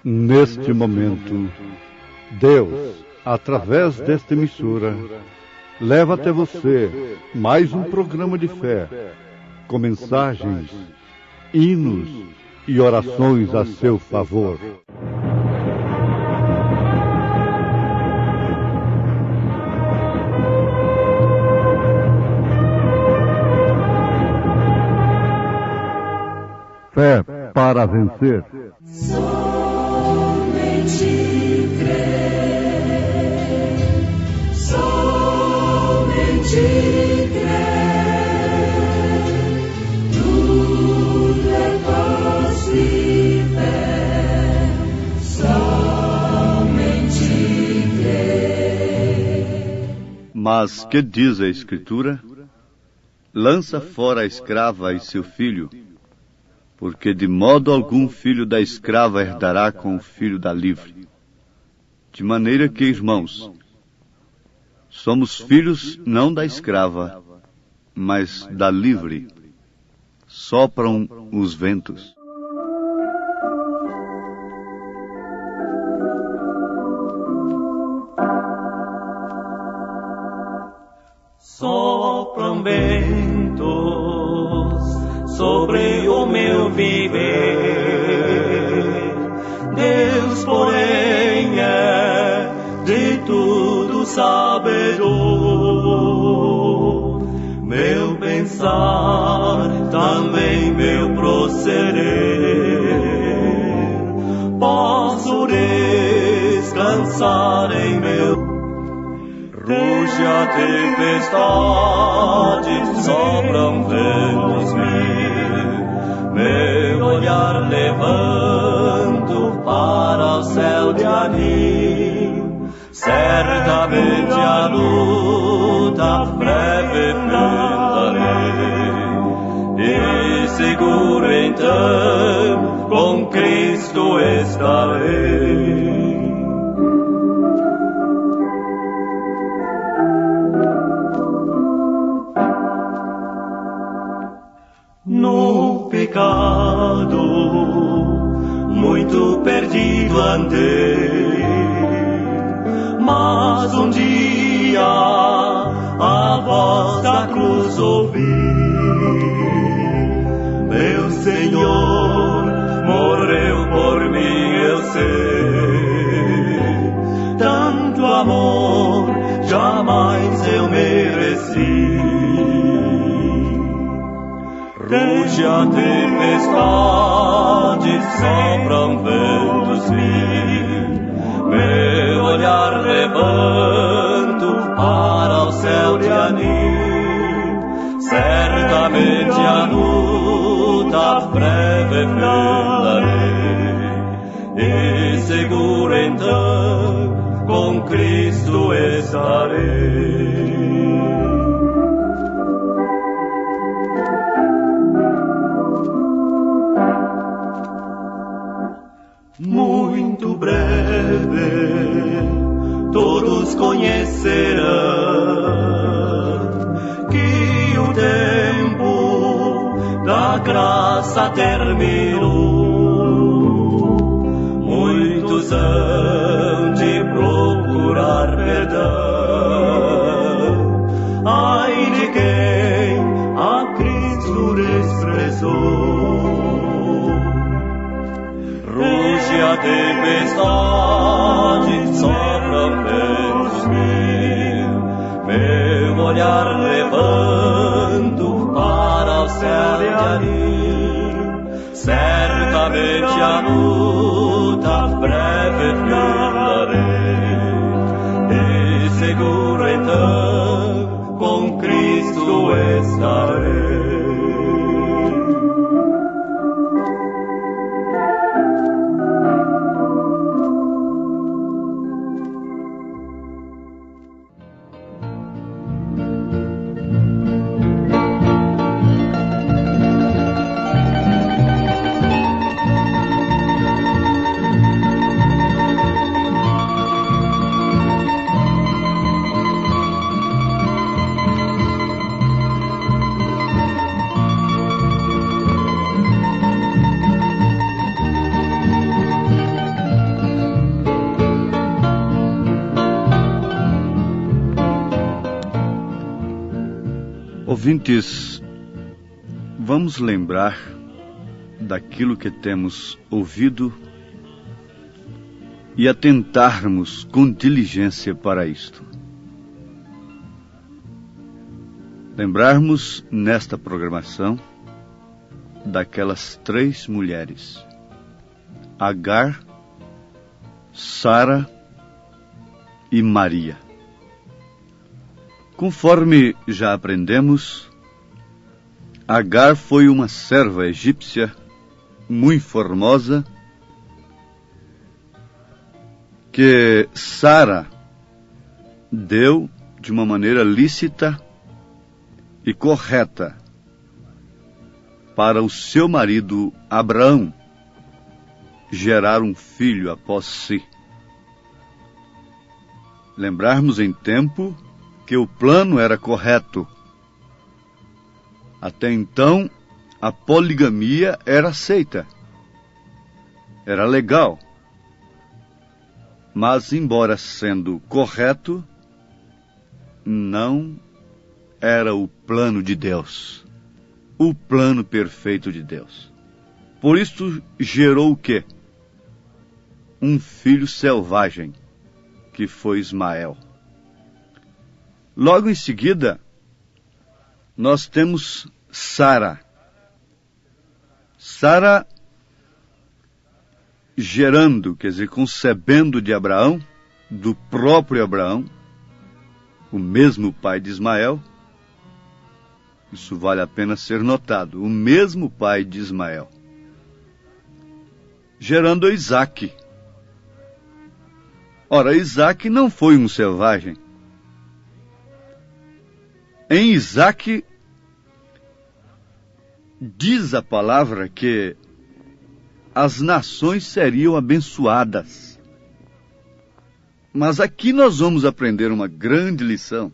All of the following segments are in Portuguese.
Neste momento, Deus, através desta emissora, leva até você mais um programa de fé, com mensagens, hinos e orações a seu favor. Fé para vencer. Somente crer, somente crer, tudo é possível, somente crer. Mas que diz a Escritura? Lança fora a escrava e seu filho, porque de modo algum filho da escrava herdará com o filho da livre. De maneira que, irmãos, somos filhos não da escrava, mas da livre. Sopram os ventos. Sopram ventos sobre o meu viver. Deus, porém, é de tudo sabedor. Meu pensar, também meu proceder, posso descansar em meu. Ruge a tempestade, sopram ventos meu olhar levanto para o céu de anim. Certamente a luta breve findarei, e seguro então com Cristo estarei. No pecado, muito perdido andei, mas um dia a voz da cruz ouvi. Meu Senhor morreu por mim, eu sei, tanto amor jamais eu mereci. Ruge a tempestade, sopram ventos meu olhar levanto para o céu de anim. Certamente a luta breve findarei, e seguro então com Cristo estarei. Muito breve todos conhecerão que o tempo da graça terminou. Muitos hão de procurar perdão, ai de quem a Cristo desprezou. Ruge a tempestade, sopram ventos meu olhar levanto para o céu de anim. Certamente a luta breve findarei, e seguro então com Cristo estarei. Ouvintes, vamos lembrar daquilo que temos ouvido e atentarmos com diligência para isto. Lembrarmos nesta programação daquelas 3 mulheres: Agar, Sara e Maria. Conforme já aprendemos, Agar foi uma serva egípcia muito formosa que Sara deu de uma maneira lícita e correta para o seu marido Abraão gerar um filho após si. Lembrarmos em tempo que o plano era correto. Até então, a poligamia era aceita. Era legal. Mas, embora sendo correto, não era o plano de Deus. O plano perfeito de Deus. Por isso, gerou o quê? Um filho selvagem, que foi Ismael. Logo em seguida, nós temos Sara. Sara gerando, quer dizer, concebendo de Abraão, do próprio Abraão, o mesmo pai de Ismael. Isso vale a pena ser notado. O mesmo pai de Ismael. Gerando Isaque. Ora, Isaque não foi um selvagem. Em Isaque, diz a palavra que as nações seriam abençoadas. Mas aqui nós vamos aprender uma grande lição.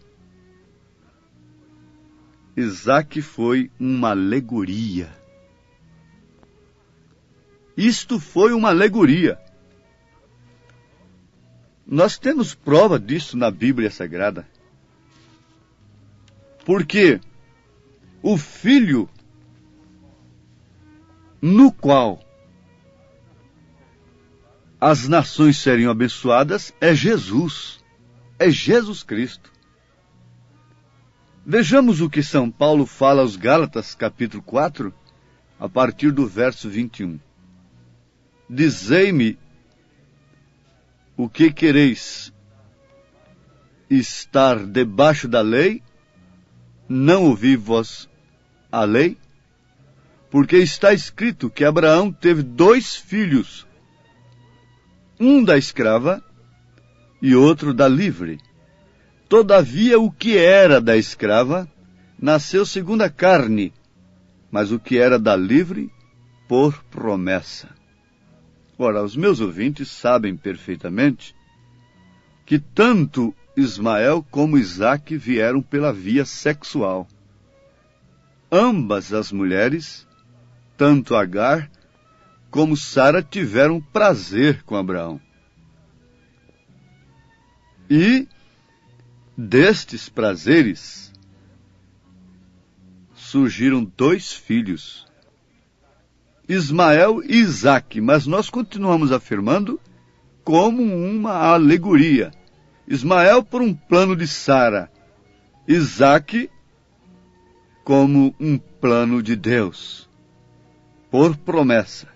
Isaque foi uma alegoria. Isto foi uma alegoria. Nós temos prova disso na Bíblia Sagrada. Porque o filho no qual as nações seriam abençoadas é Jesus. É Jesus Cristo. Vejamos o que São Paulo fala aos Gálatas, capítulo 4, a partir do verso 21. Dizei-me o que quereis: estar debaixo da lei? Não ouvi vós a lei? Porque está escrito que Abraão teve 2 filhos, um da escrava e outro da livre. Todavia o que era da escrava nasceu segundo a carne, mas o que era da livre, por promessa. Ora, os meus ouvintes sabem perfeitamente que tanto Ismael como Isaque vieram pela via sexual. Ambas as mulheres, tanto Agar como Sara, tiveram prazer com Abraão. E destes prazeres surgiram 2 filhos, Ismael e Isaque, mas nós continuamos afirmando como uma alegoria. Ismael por um plano de Sara, Isaque como um plano de Deus, por promessa.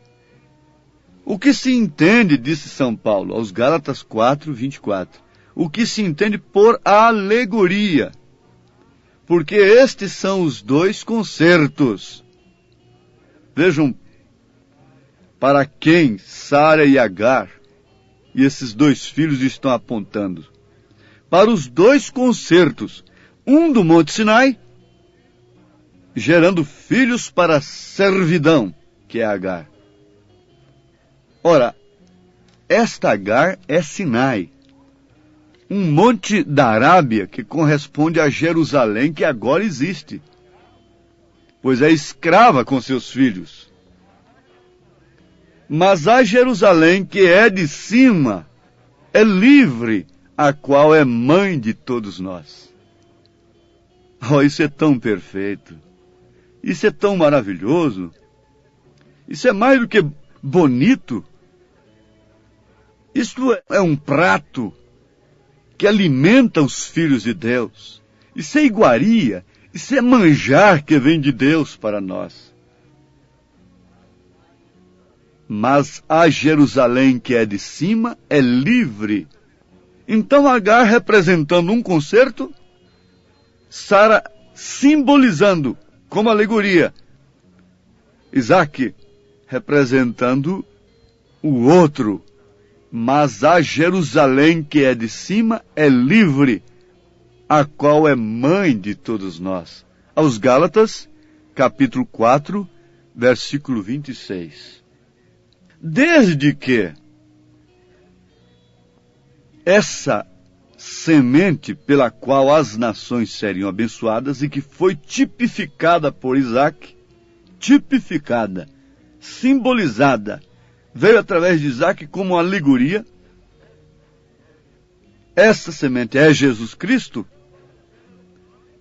O que se entende, disse São Paulo, aos Gálatas 4, 24, o que se entende por alegoria, porque estes são os 2 concertos. Vejam, para quem Sara e Agar e esses 2 filhos estão apontando. Para os 2 concertos, um do Monte Sinai, gerando filhos para a servidão, que é Agar. Ora, esta Agar é Sinai, um monte da Arábia que corresponde a Jerusalém, que agora existe, pois é escrava com seus filhos. Mas a Jerusalém, que é de cima, é livre, a qual é mãe de todos nós. Oh, isso é tão perfeito. Isso é tão maravilhoso. Isso é mais do que bonito. Isto é um prato que alimenta os filhos de Deus. Isso é iguaria. Isso é manjar que vem de Deus para nós. Mas a Jerusalém que é de cima é livre. Então Agar representando um concerto, Sara simbolizando como alegoria, Isaac representando o outro. Mas a Jerusalém que é de cima é livre, a qual é mãe de todos nós. Aos Gálatas, capítulo 4, versículo 26. Desde que essa semente pela qual as nações seriam abençoadas e que foi tipificada por Isaac, tipificada, simbolizada, veio através de Isaac como uma alegoria. Essa semente é Jesus Cristo.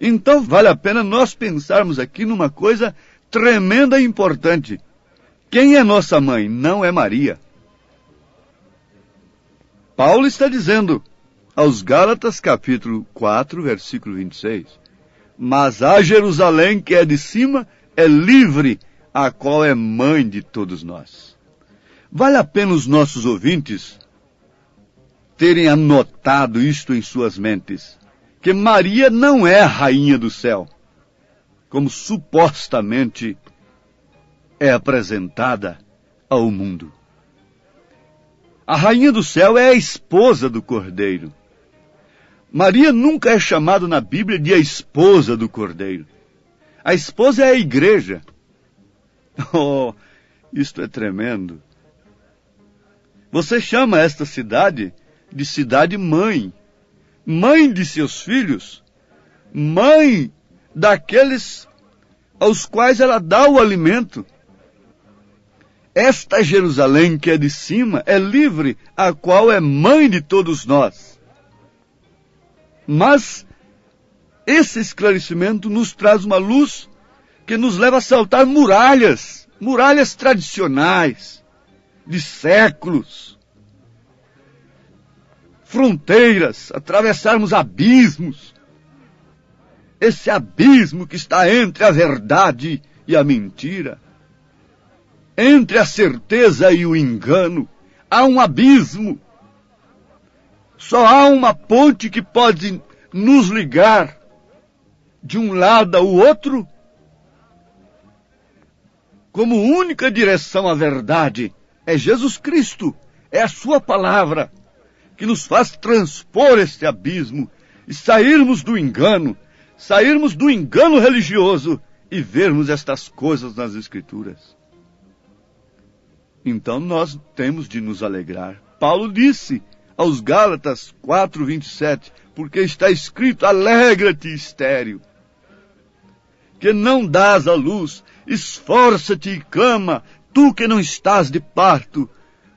Então vale a pena nós pensarmos aqui numa coisa tremenda e importante. Quem é nossa mãe? Não é Maria. Paulo está dizendo aos Gálatas, capítulo 4, versículo 26. Mas a Jerusalém que é de cima é livre, a qual é mãe de todos nós. Vale a pena os nossos ouvintes terem anotado isto em suas mentes, que Maria não é a rainha do céu, como supostamente é apresentada ao mundo. A rainha do céu é a esposa do Cordeiro. Maria nunca é chamada na Bíblia de a esposa do Cordeiro. A esposa é a igreja. Oh, isto é tremendo. Você chama esta cidade de cidade mãe. Mãe de seus filhos. Mãe daqueles aos quais ela dá o alimento. Esta Jerusalém que é de cima é livre, a qual é mãe de todos nós. Mas esse esclarecimento nos traz uma luz que nos leva a saltar muralhas, muralhas tradicionais, de séculos, fronteiras, atravessarmos abismos. Esse abismo que está entre a verdade e a mentira, entre a certeza e o engano, há um abismo. Só há uma ponte que pode nos ligar de um lado ao outro, como única direção à verdade. É Jesus Cristo, é a sua palavra, que nos faz transpor este abismo e sairmos do engano religioso e vermos estas coisas nas Escrituras. Então nós temos de nos alegrar. Paulo disse aos Gálatas 4:27, porque está escrito: alegra-te, estéril, que não dás à luz, esforça-te e clama, tu que não estás de parto,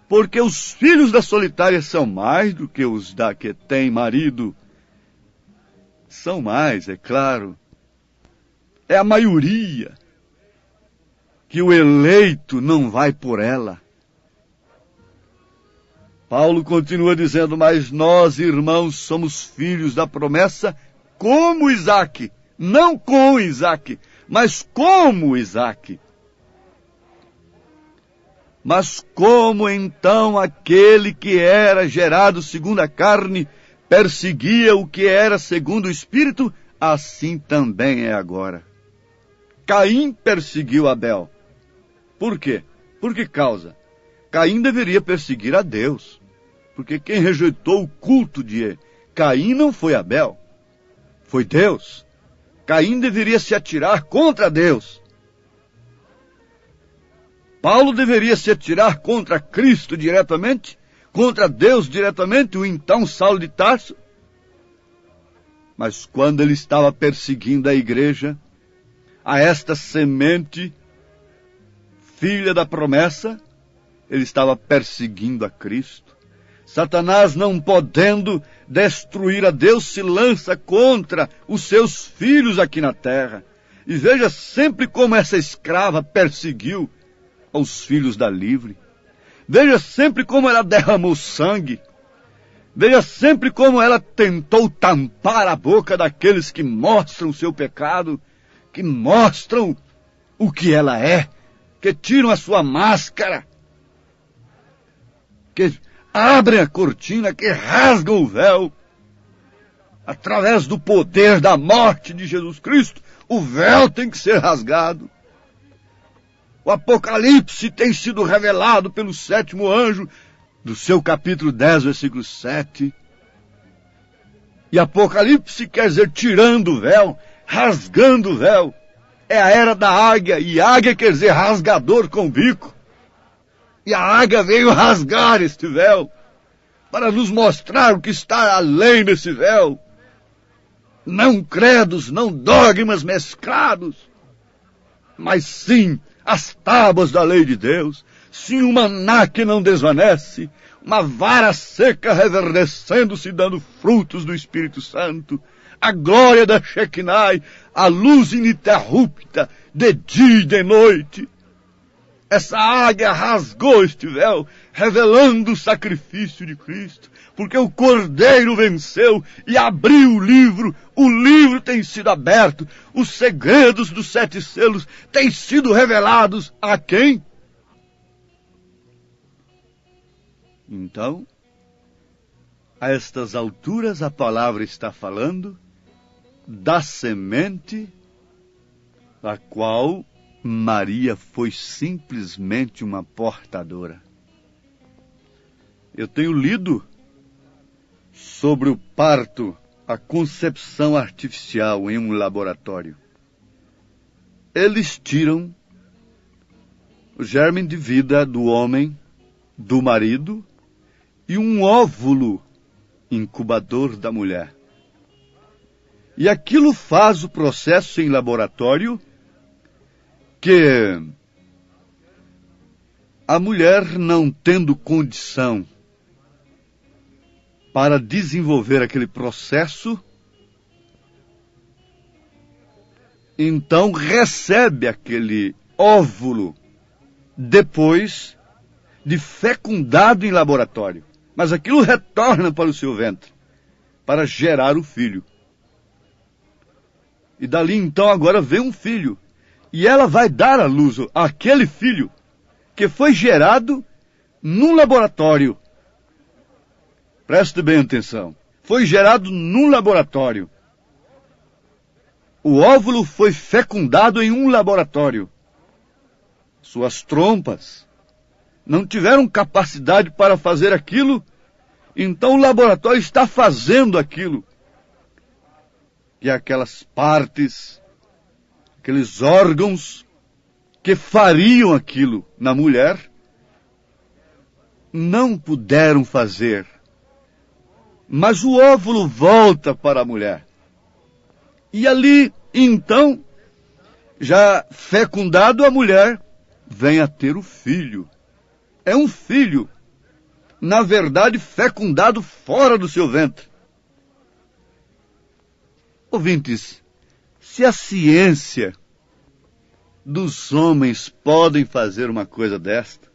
porque os filhos da solitária são mais do que os da que tem marido. São mais, é claro. É a maioria que o eleito não vai por ela. Paulo continua dizendo: mas nós, irmãos, somos filhos da promessa como Isaac. Não com Isaac, mas como Isaac. Mas como então aquele que era gerado segundo a carne perseguia o que era segundo o Espírito, assim também é agora. Caim perseguiu Abel. Por quê? Por que causa? Caim deveria perseguir a Deus, porque quem rejeitou o culto de Caim não foi Abel, foi Deus. Caim deveria se atirar contra Deus. Paulo deveria se atirar contra Cristo diretamente, contra Deus diretamente, o então Saulo de Tarso. Mas quando ele estava perseguindo a igreja, a esta semente, filha da promessa, ele estava perseguindo a Cristo. Satanás, não podendo destruir a Deus, se lança contra os seus filhos aqui na terra. E veja sempre como essa escrava perseguiu os filhos da livre. Veja sempre como ela derramou sangue. Veja sempre como ela tentou tampar a boca daqueles que mostram o seu pecado, que mostram o que ela é, que tiram a sua máscara, que abrem a cortina, que rasgam o véu. Através do poder da morte de Jesus Cristo, o véu tem que ser rasgado. O Apocalipse tem sido revelado pelo 7º anjo, do seu capítulo 10, versículo 7. E Apocalipse quer dizer tirando o véu, rasgando o véu. É a era da águia, e águia quer dizer rasgador com bico. E a águia veio rasgar este véu, para nos mostrar o que está além desse véu. Não credos, não dogmas mesclados, mas sim as tábuas da lei de Deus, sim o maná que não desvanece, uma vara seca reverdecendo-se, dando frutos do Espírito Santo, a glória da Shekinah, a luz ininterrupta, de dia e de noite. Essa águia rasgou este véu, revelando o sacrifício de Cristo, porque o Cordeiro venceu e abriu o livro tem sido aberto, os segredos dos 7 selos têm sido revelados a quem? Então, a estas alturas a palavra está falando da semente da qual Maria foi simplesmente uma portadora. Eu tenho lido sobre o parto, a concepção artificial em um laboratório. Eles tiram o germe de vida do homem, do marido, e um óvulo incubador da mulher. E aquilo faz o processo em laboratório que a mulher, não tendo condição para desenvolver aquele processo, então recebe aquele óvulo depois de fecundado em laboratório. Mas aquilo retorna para o seu ventre, para gerar o filho. E dali então agora vem um filho. E ela vai dar à luz aquele filho que foi gerado num laboratório. Preste bem atenção. Foi gerado num laboratório. O óvulo foi fecundado em um laboratório. Suas trompas não tiveram capacidade para fazer aquilo, então o laboratório está fazendo aquilo. E aquelas partes, aqueles órgãos que fariam aquilo na mulher, não puderam fazer. Mas o óvulo volta para a mulher. E ali, então, já fecundado, a mulher vem a ter o filho. É um filho, na verdade, fecundado fora do seu ventre. Ouvintes, se a ciência dos homens podem fazer uma coisa desta,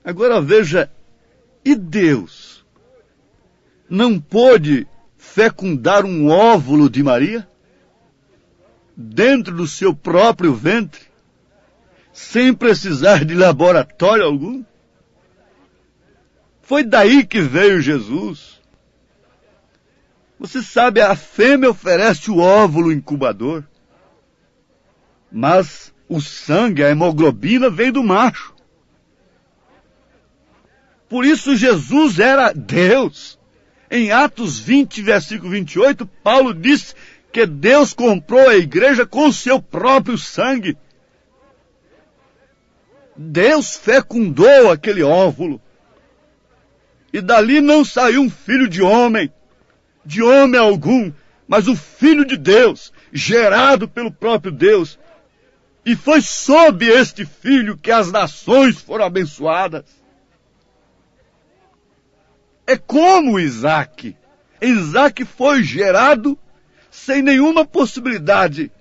agora veja, e Deus não pôde fecundar um óvulo de Maria dentro do seu próprio ventre, sem precisar de laboratório algum? Foi daí que veio Jesus. Você sabe, a fêmea oferece o óvulo incubador, mas o sangue, a hemoglobina, vem do macho. Por isso Jesus era Deus. Em Atos 20, versículo 28, Paulo disse que Deus comprou a igreja com o seu próprio sangue. Deus fecundou aquele óvulo. E dali não saiu um filho de homem algum, mas o Filho de Deus, gerado pelo próprio Deus. E foi sob este filho que as nações foram abençoadas. É como Isaac. Isaac foi gerado sem nenhuma possibilidade,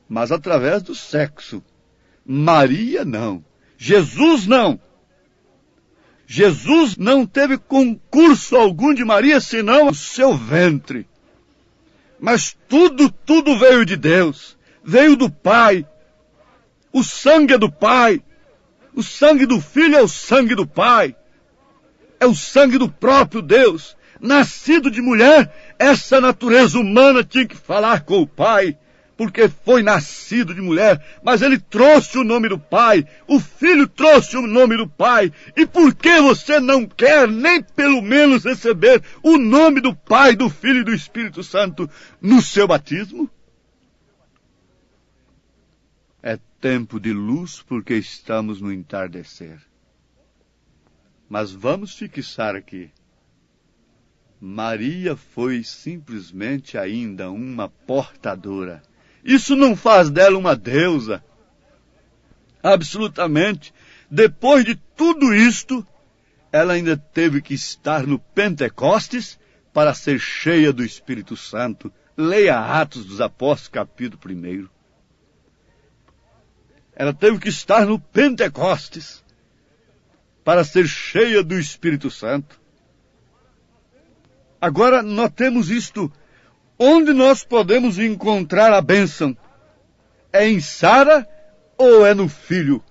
mas através do sexo. Maria não. Jesus não. Jesus não teve concurso algum de Maria, senão o seu ventre. Mas tudo veio de Deus. Veio do Pai. O sangue é do Pai. O sangue do Filho é o sangue do Pai. É o sangue do próprio Deus. Nascido de mulher, essa natureza humana tinha que falar com o Pai, porque foi nascido de mulher, mas ele trouxe o nome do Pai, o Filho trouxe o nome do Pai. E por que você não quer nem pelo menos receber o nome do Pai, do Filho e do Espírito Santo no seu batismo? É tempo de luz porque estamos no entardecer. Mas vamos fixar aqui. Maria foi simplesmente ainda uma portadora. Isso não faz dela uma deusa. Absolutamente. Depois de tudo isto, ela ainda teve que estar no Pentecostes para ser cheia do Espírito Santo. Leia Atos dos Apóstolos, capítulo 1. Ela teve que estar no Pentecostes para ser cheia do Espírito Santo. Agora, notemos isto. Onde nós podemos encontrar a bênção? É em Sara ou é no Filho?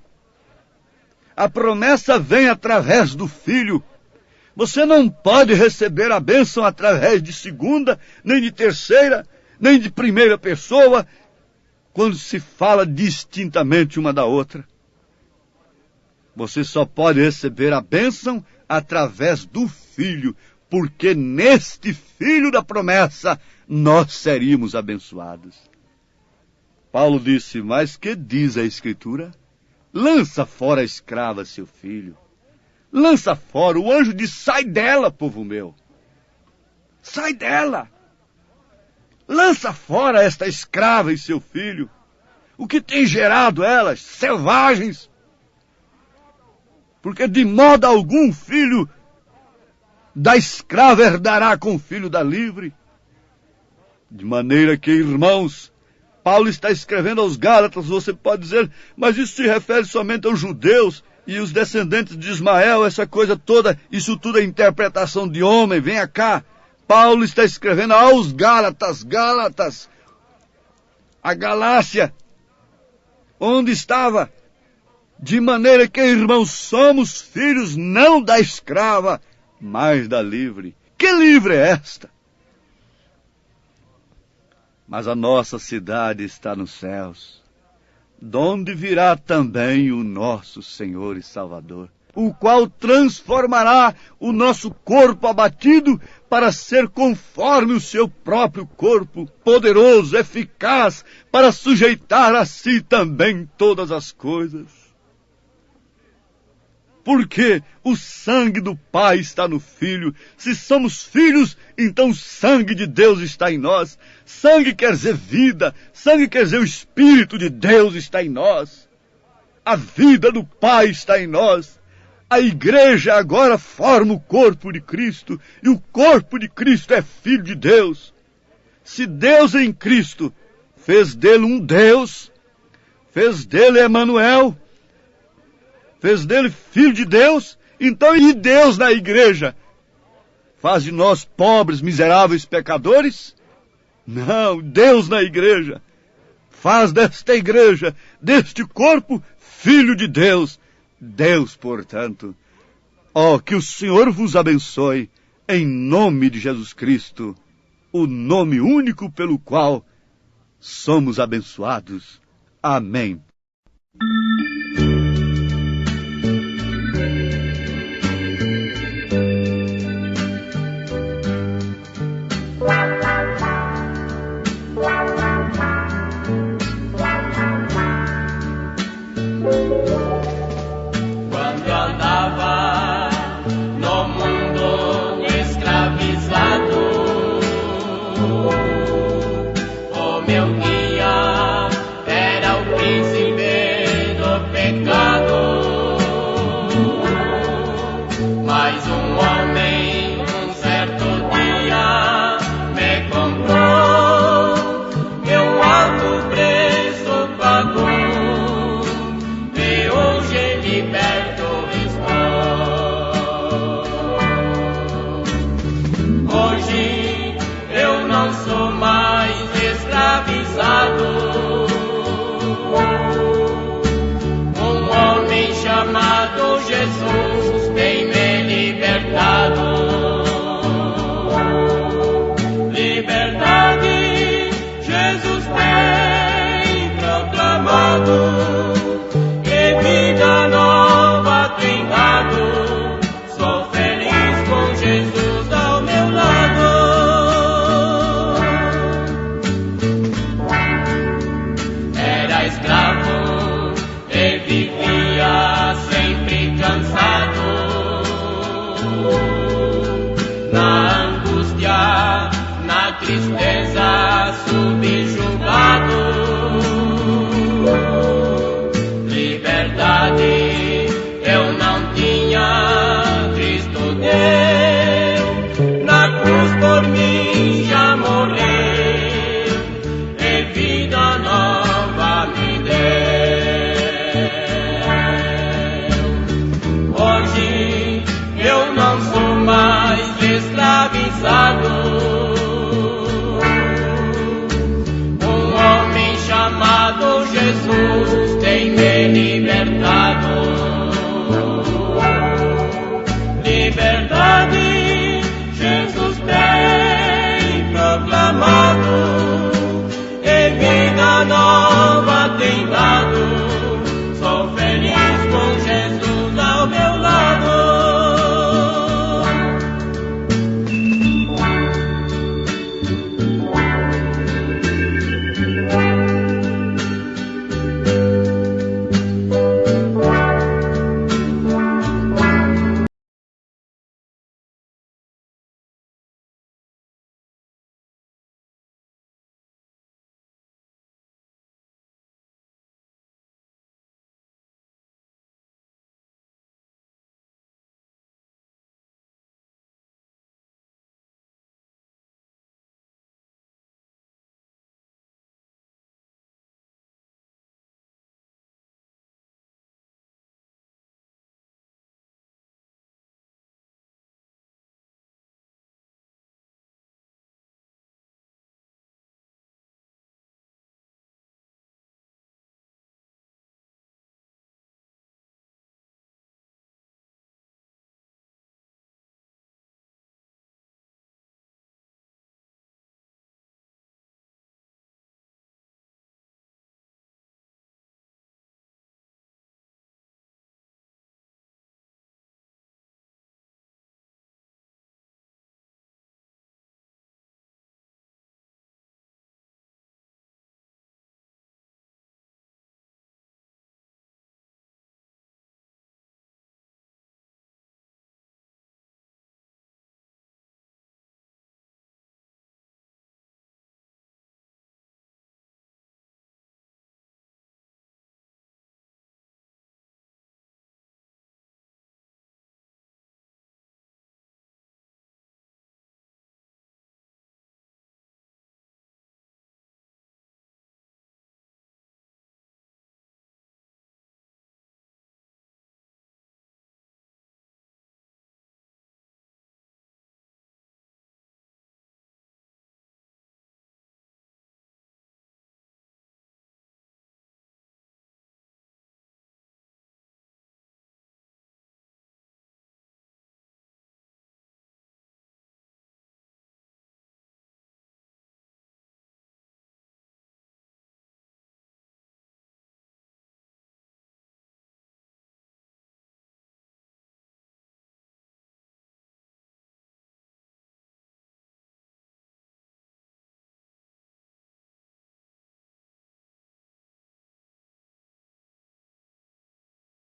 A promessa vem através do Filho. Você não pode receber a bênção através de segunda, nem de terceira, nem de primeira pessoa, quando se fala distintamente uma da outra. Você só pode receber a bênção através do Filho, porque neste Filho da promessa nós seríamos abençoados. Paulo disse, mas que diz a Escritura? Lança fora a escrava, seu filho. Lança fora. O anjo diz, sai dela, povo meu. Sai dela. Lança fora esta escrava e seu filho. O que tem gerado elas? Selvagens. Porque de modo algum filho da escrava herdará com o filho da livre. De maneira que, irmãos, Paulo está escrevendo aos Gálatas, você pode dizer, mas isso se refere somente aos judeus e os descendentes de Ismael, essa coisa toda, isso tudo é interpretação de homem, venha cá. Paulo está escrevendo aos Gálatas, a Galácia, onde estava, de maneira que, irmãos, somos filhos não da escrava, mas da livre. Que livre é esta? Mas a nossa cidade está nos céus, donde virá também o nosso Senhor e Salvador, o qual transformará o nosso corpo abatido para ser conforme o seu próprio corpo, poderoso, eficaz, para sujeitar a si também todas as coisas. Porque o sangue do Pai está no Filho. Se somos filhos, então o sangue de Deus está em nós. Sangue quer dizer vida. Sangue quer dizer o Espírito de Deus está em nós. A vida do Pai está em nós. A igreja agora forma o corpo de Cristo. E o corpo de Cristo é Filho de Deus. Se Deus em Cristo fez dele um Deus, fez dele Emanuel, fez dele Filho de Deus, então e Deus na igreja? Faz de nós pobres, miseráveis pecadores? Não, Deus na igreja faz desta igreja, deste corpo, Filho de Deus. Deus, portanto, que o Senhor vos abençoe, em nome de Jesus Cristo, o nome único pelo qual somos abençoados. Amém. Quando andava no mundo escravizado, o meu guia era o príncipe do pecado. Mas um homem